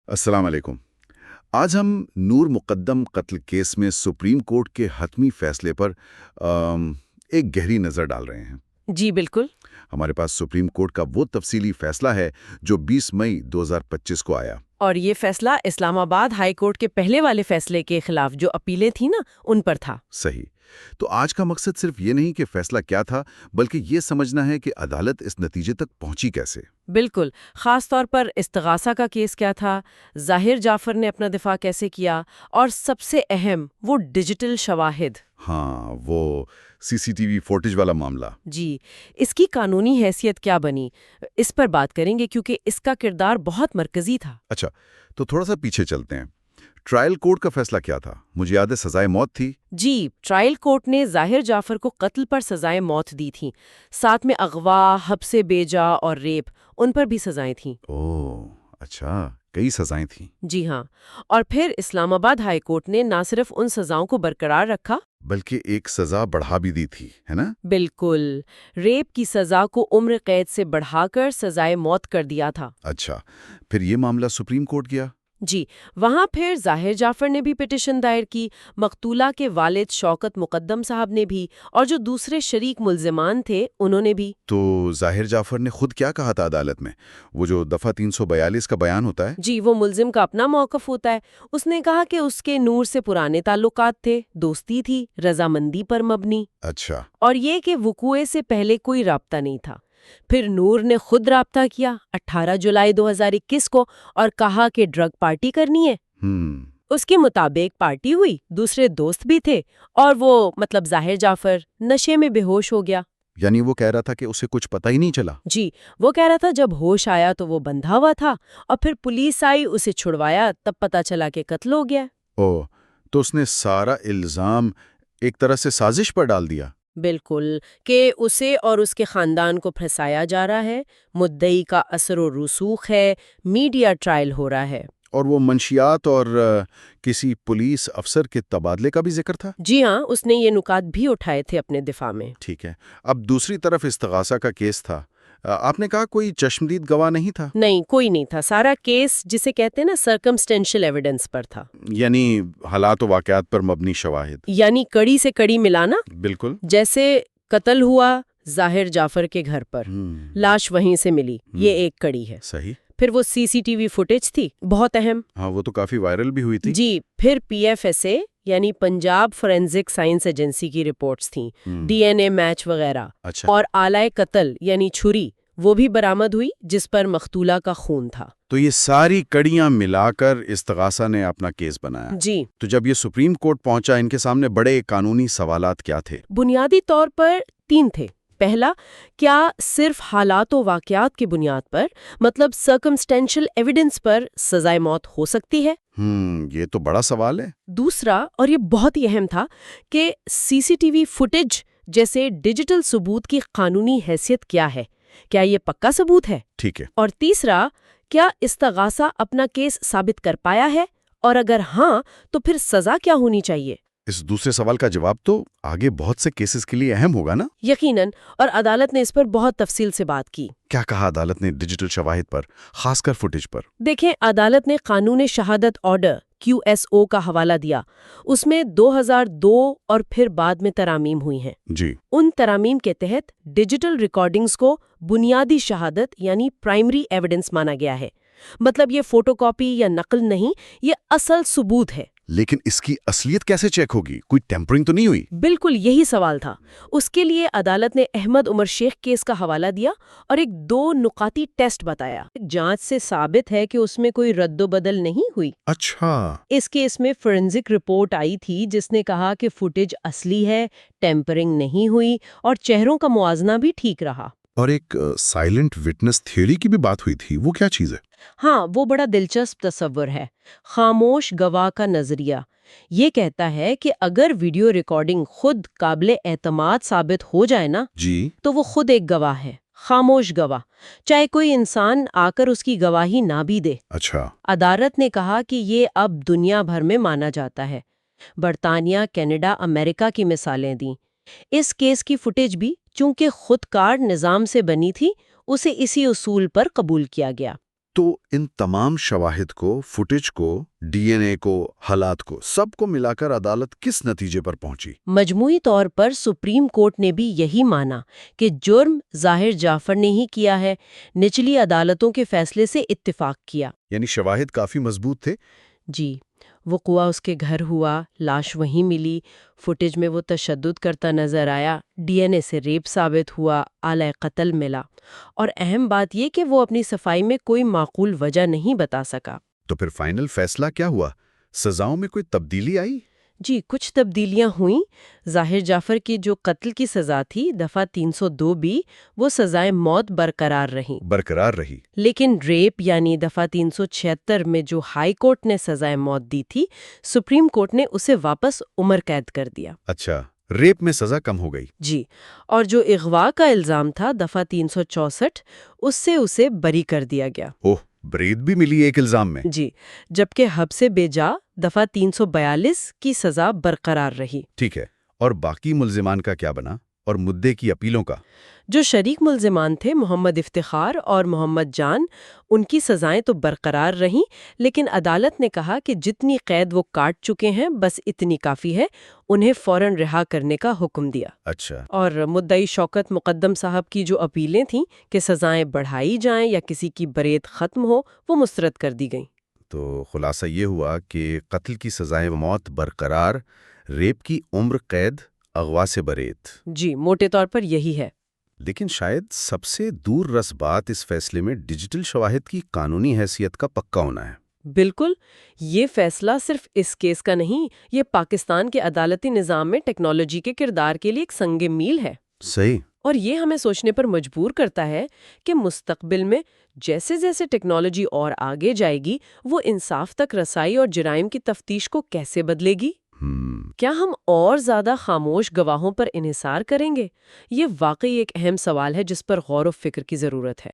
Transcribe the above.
السلام علیکم۔ آج ہم نور مقدم قتل کیس میں سپریم کورٹ کے حتمی فیصلے پر ایک گہری نظر ڈال رہے ہیں۔ جی بالکل۔ ہمارے پاس سپریم کورٹ کا وہ تفصیلی فیصلہ ہے جو 20 مئی 2025 کو آیا۔ اور یہ فیصلہ اسلام آباد ہائی کورٹ کے پہلے والے فیصلے کے خلاف جو اپیلیں تھیں نا ان پر تھا۔ صحیح۔ تو آج کا مقصد صرف یہ نہیں کہ فیصلہ کیا تھا، بلکہ یہ سمجھنا ہے کہ عدالت اس نتیجے تک پہنچی کیسے۔ بالکل، خاص طور پر استغاثہ کا کیس کیا تھا، ظاہر جعفر نے اپنا دفاع کیسے کیا، اور سب سے اہم وہ ڈیجیٹل شواہد۔ ہاں، وہ CCTV فوٹیج والا معاملہ۔ جی، اس کی قانونی حیثیت کیا بنی، اس پر بات کریں گے کیونکہ اس کا کردار بہت مرکزی تھا۔ اچھا، تو تھوڑا سا پیچھے چلتے ہیں۔ ٹرائل کورٹ کا فیصلہ کیا تھا؟ مجھے یاد ہے سزائے موت تھی۔ جی، ٹرائل کورٹ نے ظاہر جعفر کو قتل پر سزائے موت دی تھیں، ساتھ میں اغوا، حبس بیجا اور ریپ، ان پر بھی سزائیں تھیں۔ اوہ، اچھا، کئی سزائیں تھیں۔ جی ہاں، اور پھر اسلام آباد ہائی کورٹ نے نہ صرف ان سزاؤں کو برقرار رکھا بلکہ ایک سزا بڑھا بھی دی تھی، ہے نا؟ بالکل، ریپ کی سزا کو عمر قید سے بڑھا کر سزائے موت کر دیا تھا۔ اچھا، پھر یہ معاملہ سپریم کورٹ گیا؟ جی، وہاں پھر ظاہر جعفر نے بھی پٹیشن دائر کی، مقتولہ کے والد شوکت مقدم صاحب نے بھی، اور جو دوسرے شریک ملزمان تھے انہوں نے بھی۔ تو ظاہر جعفر نے خود کیا کہا تھا عدالت میں؟ وہ جو دفعہ 342 کا بیان ہوتا ہے؟ جی، وہ ملزم کا اپنا موقف ہوتا ہے۔ اس نے کہا کہ اس کے نور سے پرانے تعلقات تھے، دوستی تھی، رضامندی پر مبنی، اچھا۔ اور یہ کہ وقوع سے پہلے کوئی رابطہ نہیں تھا۔ پھر نور نے خود رابطہ کیا 18 جولائی 2021 کو اور کہا کہ ڈرگ پارٹی کرنی ہے۔ اس کے مطابق پارٹی ہوئی، دوسرے دوست بھی تھے، اور وہ ظاہر جعفر نشے میں بے ہوش ہو گیا۔ یعنی وہ کہہ رہا تھا کہ اسے کچھ پتہ ہی نہیں چلا؟ جی، وہ کہہ رہا تھا جب ہوش آیا تو وہ بندھا ہوا تھا، اور پھر پولیس آئی، اسے چھڑوایا، تب پتہ چلا کہ قتل ہو گیا۔ اوہ، تو اس نے سارا الزام ایک طرح سے سازش پر ڈال دیا۔ بالکل، کہ اسے اور اس کے خاندان کو پھنسایا جا رہا ہے، مدعی کا اثر و رسوخ ہے، میڈیا ٹرائل ہو رہا ہے۔ اور وہ منشیات اور کسی پولیس افسر کے تبادلے کا بھی ذکر تھا؟ جی ہاں، اس نے یہ نکات بھی اٹھائے تھے اپنے دفاع میں۔ ٹھیک ہے، اب دوسری طرف استغاثہ کا کیس تھا۔ آپ نے کہا کوئی چشمدید گواہ نہیں تھا؟ نہیں، کوئی نہیں تھا، سارا کیس جسے کہتے ہیں نا سرکمسٹینشل ایویڈنس پر تھا، یعنی حالات و واقعات پر مبنی شواہد۔ یعنی کڑی سے کڑی ملانا۔ بالکل۔ جیسے قتل ہوا ظاہر جعفر کے گھر پر، لاش وہیں سے ملی، یہ ایک کڑی ہے۔ صحیح۔ پھر وہ CCTV فوٹیج تھی، بہت اہم۔ ہاں، وہ تو کافی وائرل بھی ہوئی تھی۔ جی، پھر PFSA یعنی پنجاب فورینزک سائنس ایجنسی کی رپورٹس تھیں، DNA میچ وغیرہ۔ اچھا۔ اور آلائے قتل یعنی چھری وہ بھی برآمد ہوئی جس پر مقتولہ کا خون تھا۔ تو یہ ساری کڑیاں ملا کر استغاثہ نے اپنا کیس بنایا۔ جی، تو جب یہ سپریم کورٹ پہنچا، ان کے سامنے بڑے قانونی سوالات کیا تھے؟ بنیادی طور پر 3 تھے۔ پہلا، کیا صرف حالات و واقعات کی بنیاد پر سرکمسٹینشل ایویڈنس پر سزائے موت ہو سکتی ہے؟ یہ تو بڑا سوال ہے۔ دوسرا، اور یہ بہت ہی اہم تھا، کہ CCTV فوٹیج جیسے ڈیجیٹل ثبوت کی قانونی حیثیت کیا ہے؟ کیا یہ پکا ثبوت ہے؟ ٹھیک ہے۔ اور تیسرا، کیا استغاثہ اپنا کیس ثابت کر پایا ہے؟ اور اگر ہاں، تو پھر سزا کیا ہونی چاہیے؟ اس دوسرے سوال کا جواب تو آگے بہت سے کیسز کے لیے اہم ہوگا نا؟ یقیناً، اور عدالت نے اس پر بہت تفصیل سے بات کی۔ کیا کہا عدالت نے ڈیجیٹل شواہد پر، خاص کر فوٹیج پر؟ دیکھیں، عدالت نے قانون شہادت آرڈر QSO کا حوالہ دیا۔ اس میں 2002 اور پھر بعد میں ترامیم ہوئی ہیں۔ جی۔ ان ترامیم کے تحت ڈیجیٹل ریکارڈنگز کو بنیادی شہادت یعنی پرائمری ایویڈنس مانا گیا ہے۔ یہ فوٹو کاپی یا نقل نہیں، یہ اصل ثبوت ہے۔ لیکن اس کی اصلیت کیسے چیک ہوگی؟ کوئی ٹیمپرنگ تو نہیں ہوئی؟ بالکل یہی سوال تھا۔ اس کے لیے عدالت نے احمد عمر شیخ کیس کا حوالہ دیا اور ایک 2 نقاتی ٹیسٹ بتایا۔ جانچ سے ثابت ہے کہ اس میں کوئی رد و بدل نہیں ہوئی۔ اچھا۔ اس کیس میں فورینزک رپورٹ آئی تھی جس نے کہا کہ فوٹیج اصلی ہے، ٹیمپرنگ نہیں ہوئی، اور چہروں کا موازنہ بھی ٹھیک رہا۔ اور ایک سائلنٹ وٹنس تھیوری کی بھی بات ہوئی تھی، وہ کیا چیز ہے؟ ہاں، وہ بڑا دلچسپ تصور ہے، خاموش گواہ کا نظریہ۔ یہ کہتا ہے کہ اگر ویڈیو ریکارڈنگ خود قابل اعتماد ثابت ہو جائے نا، جی، تو وہ خود ایک گواہ ہے، خاموش گواہ، چاہے کوئی انسان آ کر اس کی گواہی نہ بھی دے۔ اچھا۔ عدالت نے کہا کہ یہ اب دنیا بھر میں مانا جاتا ہے۔ برطانیہ، کینیڈا، امریکہ کی مثالیں دیں۔ اس کیس کی فوٹیج بھی چونکہ خود کار نظام سے بنی تھی، اسے اسی اصول پر قبول کیا گیا۔ تو ان تمام شواہد کو، فوٹیج کو، ڈی این اے کو، حالات کو، سب کو ملا کر عدالت کس نتیجے پر پہنچی؟ مجموعی طور پر سپریم کورٹ نے بھی یہی مانا کہ جرم ظاہر جعفر نے ہی کیا ہے، نچلی عدالتوں کے فیصلے سے اتفاق کیا۔ یعنی شواہد کافی مضبوط تھے؟ جی، وقوع اس کے گھر ہوا، لاش وہیں ملی، فوٹیج میں وہ تشدد کرتا نظر آیا، ڈی این اے سے ریپ ثابت ہوا، آلہ قتل ملا، اور اہم بات یہ کہ وہ اپنی صفائی میں کوئی معقول وجہ نہیں بتا سکا۔ تو پھر فائنل فیصلہ کیا ہوا؟ سزاؤں میں کوئی تبدیلی آئی؟ جی، کچھ تبدیلیاں ہوئیں۔ ظاہر جعفر کی جو قتل کی سزا تھی دفعہ 302 وہ سزائے موت برقرار رہی، لیکن ریپ یعنی دفعہ 376 میں جو ہائی کورٹ نے سزائے موت دی تھی، سپریم کورٹ نے اسے واپس عمر قید کر دیا۔ اچھا، ریپ میں سزا کم ہو گئی؟ جی، اور جو اغوا کا الزام تھا دفعہ 364 اس سے اسے بری کر دیا گیا۔ اوہ، برید بھی ملی ایک الزام میں؟ جی، جبکہ حب سے بیجا دفعہ 342 کی سزا برقرار رہی۔ ٹھیک ہے، اور باقی ملزمان کا کیا بنا؟ اور مدعے کی اپیلوں کا؟ جو شریک ملزمان تھے محمد افتخار اور محمد جان، ان کی سزائیں تو برقرار رہیں، لیکن عدالت نے کہا کہ جتنی قید وہ کاٹ چکے ہیں بس اتنی کافی ہے، انہیں فوراً رہا کرنے کا حکم دیا۔ اچھا، اور مدعی شوکت مقدم صاحب کی جو اپیلیں تھیں کہ سزائیں بڑھائی جائیں یا کسی کی بریت ختم ہو، وہ مسترد کر دی گئیں۔ تو خلاصہ یہ ہوا کہ قتل کی سزائے موت برقرار، ریپ کی عمر قید، اغوا سے بریت۔ جی، موٹے طور پر یہی ہے۔ لیکن شاید سب سے دور رس بات اس فیصلے میں ڈیجیٹل شواہد کی قانونی حیثیت کا پکا ہونا ہے۔ بالکل، یہ فیصلہ صرف اس کیس کا نہیں، یہ پاکستان کے عدالتی نظام میں ٹیکنالوجی کے کردار کے لیے ایک سنگ میل ہے۔ صحیح۔ اور یہ ہمیں سوچنے پر مجبور کرتا ہے کہ مستقبل میں جیسے جیسے ٹیکنالوجی اور آگے جائے گی، وہ انصاف تک رسائی اور جرائم کی تفتیش کو کیسے بدلے گی؟ کیا ہم اور زیادہ خاموش گواہوں پر انحصار کریں گے؟ یہ واقعی ایک اہم سوال ہے جس پر غور و فکر کی ضرورت ہے۔